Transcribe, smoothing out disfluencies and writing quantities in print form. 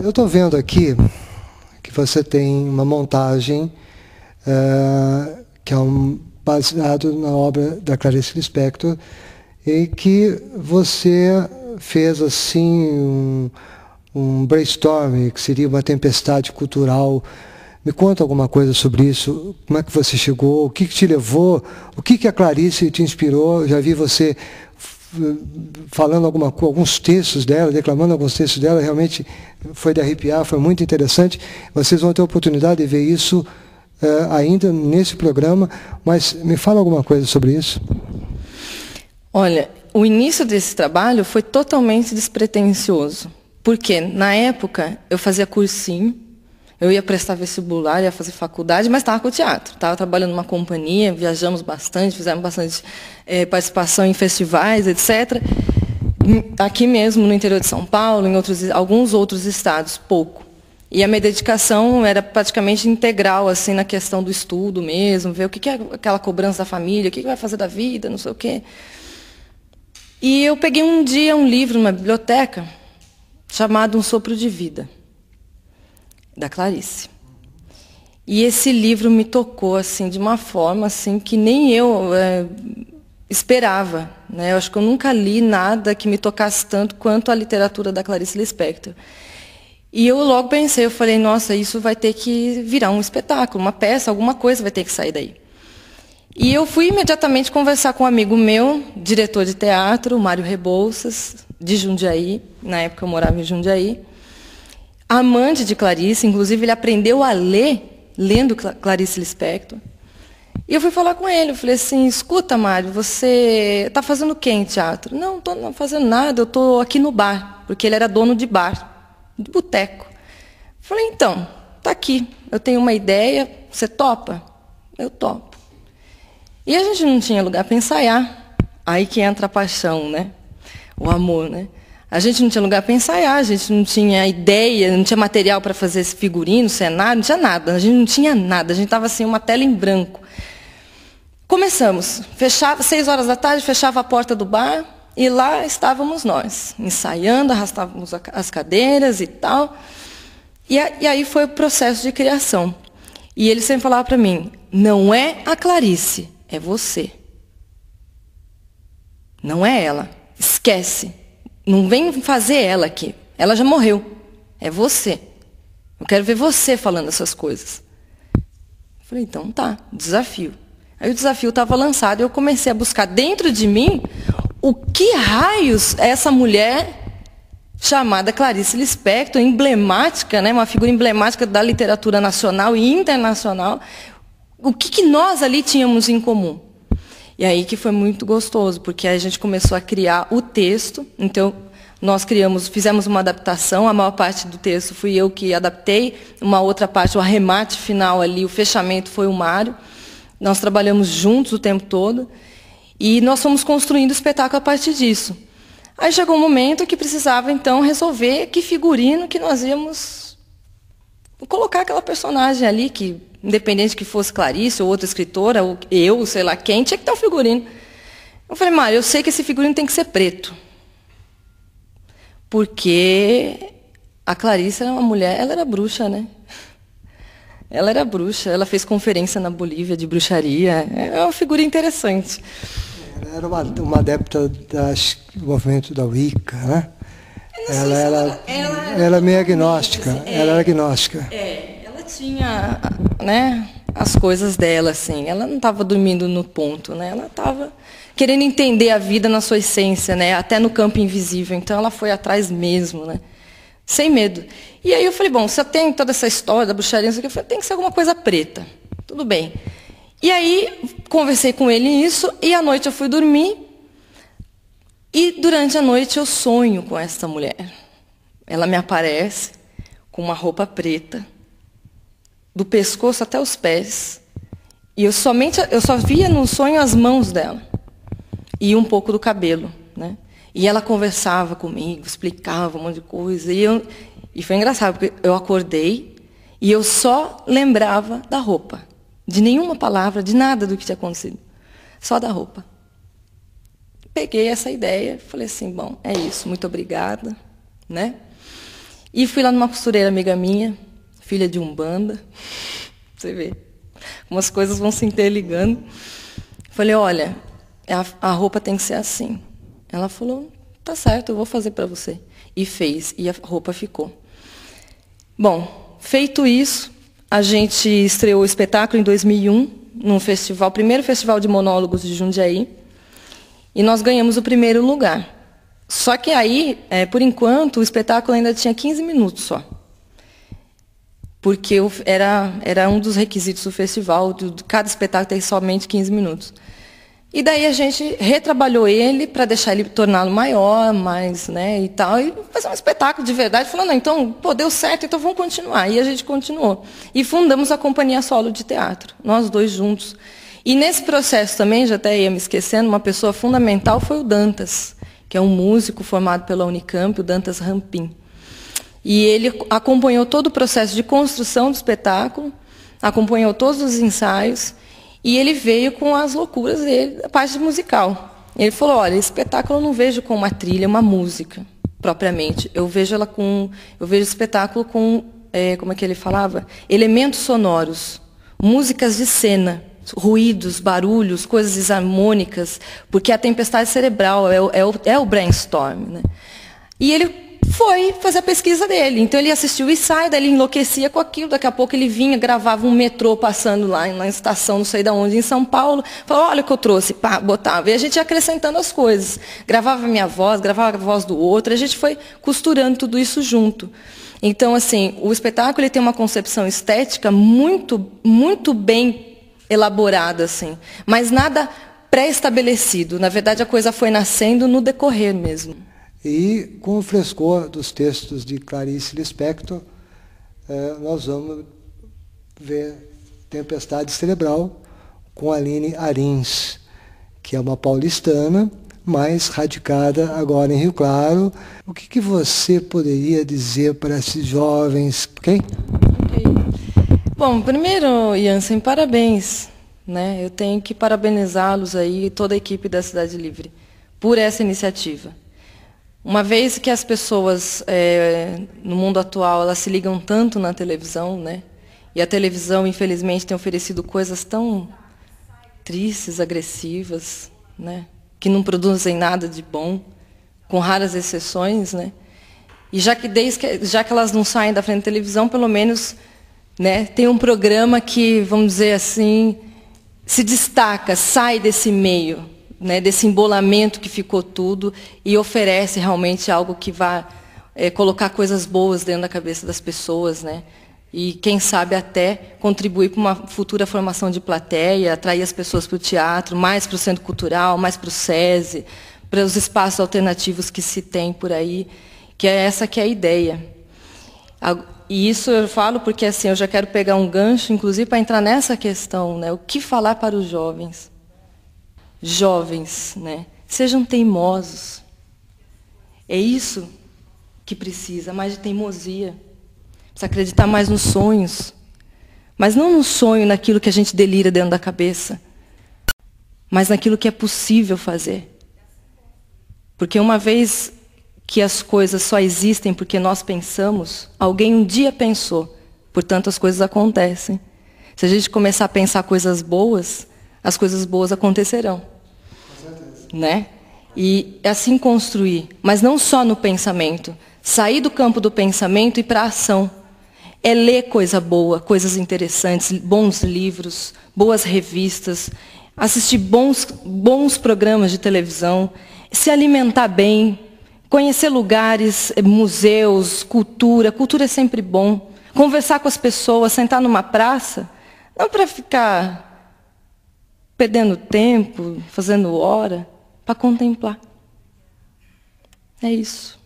Eu estou vendo aqui que você tem uma montagem que é baseado na obra da Clarice Lispector, e que você fez assim um brainstorming, que seria uma tempestade cultural. Me conta alguma coisa sobre isso. Como é que você chegou? O que te levou? O que a Clarice te inspirou? Eu já vi você falando alguns textos dela, declamando alguns textos dela. Realmente foi de arrepiar, foi muito interessante. Vocês vão ter a oportunidade de ver isso ainda nesse programa. Mas me fala alguma coisa sobre isso. Olha, o início desse trabalho foi totalmente despretensioso. Porque, na época, eu fazia cursinho, eu ia prestar vestibular, ia fazer faculdade, mas estava com o teatro. Estava trabalhando numa companhia, viajamos bastante, fizemos bastante participação em festivais, etc. Aqui mesmo, no interior de São Paulo, em alguns outros estados, pouco. E a minha dedicação era praticamente integral, assim, na questão do estudo mesmo, ver o que é aquela cobrança da família, o que vai fazer da vida, não sei o quê. E eu peguei um dia um livro numa biblioteca, chamado Um Sopro de Vida, da Clarice. E esse livro me tocou assim de uma forma assim que nem eu esperava, né? Eu acho que eu nunca li nada que me tocasse tanto quanto a literatura da Clarice Lispector. E eu logo pensei, eu falei, nossa, isso vai ter que virar um espetáculo, uma peça, alguma coisa vai ter que sair daí. E eu fui imediatamente conversar com um amigo meu, diretor de teatro, Mário Rebouças, de Jundiaí. Na época eu morava em Jundiaí. Amante de Clarice, inclusive ele aprendeu a ler, lendo Clarice Lispector. E eu fui falar com ele, eu falei assim, escuta, Mário, você está fazendo o quê em teatro? Não estou fazendo nada, eu estou aqui no bar, porque ele era dono de bar, de boteco. Falei, então, está aqui, eu tenho uma ideia, você topa? Eu topo. E a gente não tinha lugar para ensaiar. Aí que entra a paixão, né? O amor, né? A gente não tinha lugar para ensaiar, a gente não tinha ideia, não tinha material para fazer esse figurino, cenário, não tinha nada. A gente não tinha nada, a gente estava assim, uma tela em branco. Começamos, fechava, 6 horas da tarde, fechava a porta do bar e lá estávamos nós, ensaiando, arrastávamos as cadeiras e tal. E aí foi o processo de criação. E ele sempre falava para mim, não é a Clarice, é você. Não é ela. Esquece. Não vem fazer ela aqui. Ela já morreu. É você. Eu quero ver você falando essas coisas. Eu falei, então tá, desafio. Aí o desafio estava lançado e eu comecei a buscar dentro de mim o que raios é essa mulher chamada Clarice Lispector, emblemática, né, uma figura emblemática da literatura nacional e internacional. O que nós ali tínhamos em comum? E aí que foi muito gostoso, porque a gente começou a criar o texto. Então, nós fizemos uma adaptação, a maior parte do texto fui eu que adaptei, uma outra parte, o arremate final ali, o fechamento foi o Mário. Nós trabalhamos juntos o tempo todo e nós fomos construindo o espetáculo a partir disso. Aí chegou um momento que precisava, então, resolver que figurino que nós íamos colocar aquela personagem ali, que, independente que fosse Clarice ou outra escritora, ou eu, sei lá quem, tinha que ter um figurino. Eu falei, Mário, eu sei que esse figurino tem que ser preto. Porque a Clarice era uma mulher, ela era bruxa, né? Ela era bruxa, ela fez conferência na Bolívia de bruxaria. É uma figura interessante. Ela era uma adepta do movimento da Wicca, né? Ela era meio agnóstica. Ela era agnóstica. Ela tinha, né, as coisas dela, assim. Ela não estava dormindo no ponto, né? Ela estava querendo entender a vida na sua essência, né? Até no campo invisível. Então, ela foi atrás mesmo, né? Sem medo. E aí eu falei, bom, se eu tenho toda essa história da bruxaria, eu falei, tem que ser alguma coisa preta. Tudo bem. E aí, conversei com ele isso, e à noite eu fui dormir, e durante a noite eu sonho com essa mulher. Ela me aparece com uma roupa preta, do pescoço até os pés, e eu só via no sonho as mãos dela, e um pouco do cabelo, né? E ela conversava comigo, explicava um monte de coisa, e foi engraçado, porque eu acordei, e eu só lembrava da roupa. De nenhuma palavra, de nada do que tinha acontecido. Só da roupa. Peguei essa ideia, falei assim, bom, é isso, muito obrigada, né? E fui lá numa costureira amiga minha, filha de Umbanda. Você vê, umas coisas vão se interligando. Falei, olha, a roupa tem que ser assim. Ela falou, tá certo, eu vou fazer para você. E fez, e a roupa ficou. Bom, feito isso, a gente estreou o espetáculo em 2001, num festival, primeiro festival de monólogos de Jundiaí, e nós ganhamos o primeiro lugar. Só que aí, por enquanto, o espetáculo ainda tinha 15 minutos só. Porque era um dos requisitos do festival, de cada espetáculo tem somente 15 minutos. E daí a gente retrabalhou ele para deixar ele torná-lo maior, mais, né, e tal, e fazer um espetáculo de verdade, falando, não, então, pô, deu certo, então vamos continuar. E a gente continuou. E fundamos a Companhia Solo de Teatro, nós dois juntos. E nesse processo também, já até ia me esquecendo, uma pessoa fundamental foi o Dantas, que é um músico formado pela Unicamp, o Dantas Rampim. E ele acompanhou todo o processo de construção do espetáculo, acompanhou todos os ensaios, e ele veio com as loucuras dele, da parte musical. Ele falou, olha, esse espetáculo eu não vejo como uma trilha, uma música, propriamente. Eu vejo o espetáculo com, como é que ele falava? Elementos sonoros, músicas de cena, ruídos, barulhos, coisas desarmônicas, porque a tempestade cerebral é o brainstorm, né? E ele foi fazer a pesquisa dele. Então ele assistiu o ensaio, daí ele enlouquecia com aquilo, daqui a pouco ele vinha, gravava um metrô passando lá na estação, não sei de onde, em São Paulo, falou, olha o que eu trouxe, pá, botava. E a gente ia acrescentando as coisas. Gravava a minha voz, gravava a voz do outro, a gente foi costurando tudo isso junto. Então, assim, o espetáculo ele tem uma concepção estética muito, muito bem elaborada, assim, mas nada pré-estabelecido. Na verdade, a coisa foi nascendo no decorrer mesmo. E com o frescor dos textos de Clarice Lispector, nós vamos ver Tempestade Cerebral com Aline Arins, que é uma paulistana, mas radicada agora em Rio Claro. O que você poderia dizer para esses jovens? Okay? Bom, primeiro, Jansen, parabéns, né? Eu tenho que parabenizá-los aí, toda a equipe da Cidade Livre, por essa iniciativa. Uma vez que as pessoas, no mundo atual, elas se ligam tanto na televisão, né? E a televisão, infelizmente, tem oferecido coisas tão tristes, agressivas, né? Que não produzem nada de bom, com raras exceções, né? E já que elas não saem da frente da televisão, pelo menos, né, tem um programa que, vamos dizer assim, se destaca, sai desse meio, né, desse embolamento que ficou tudo e oferece realmente algo que vai colocar coisas boas dentro da cabeça das pessoas, né? E, quem sabe, até contribuir para uma futura formação de plateia, atrair as pessoas para o teatro, mais para o Centro Cultural, mais para o SESI, para os espaços alternativos que se tem por aí, que é essa que é a ideia. E isso eu falo porque assim, eu já quero pegar um gancho, inclusive, para entrar nessa questão, né? O que falar para os jovens? Jovens, né? Sejam teimosos. É isso que precisa, mais de teimosia. Precisa acreditar mais nos sonhos. Mas não no sonho, naquilo que a gente delira dentro da cabeça, mas naquilo que é possível fazer. Porque uma vez que as coisas só existem porque nós pensamos, alguém um dia pensou, portanto as coisas acontecem. Se a gente começar a pensar coisas boas, as coisas boas acontecerão. Com certeza. Né? E assim construir, mas não só no pensamento, sair do campo do pensamento e ir para a ação. É ler coisa boa, coisas interessantes, bons livros, boas revistas, assistir bons programas de televisão, se alimentar bem, conhecer lugares, museus, cultura. Cultura é sempre bom. Conversar com as pessoas, sentar numa praça, não para ficar perdendo tempo, fazendo hora, para contemplar. É isso.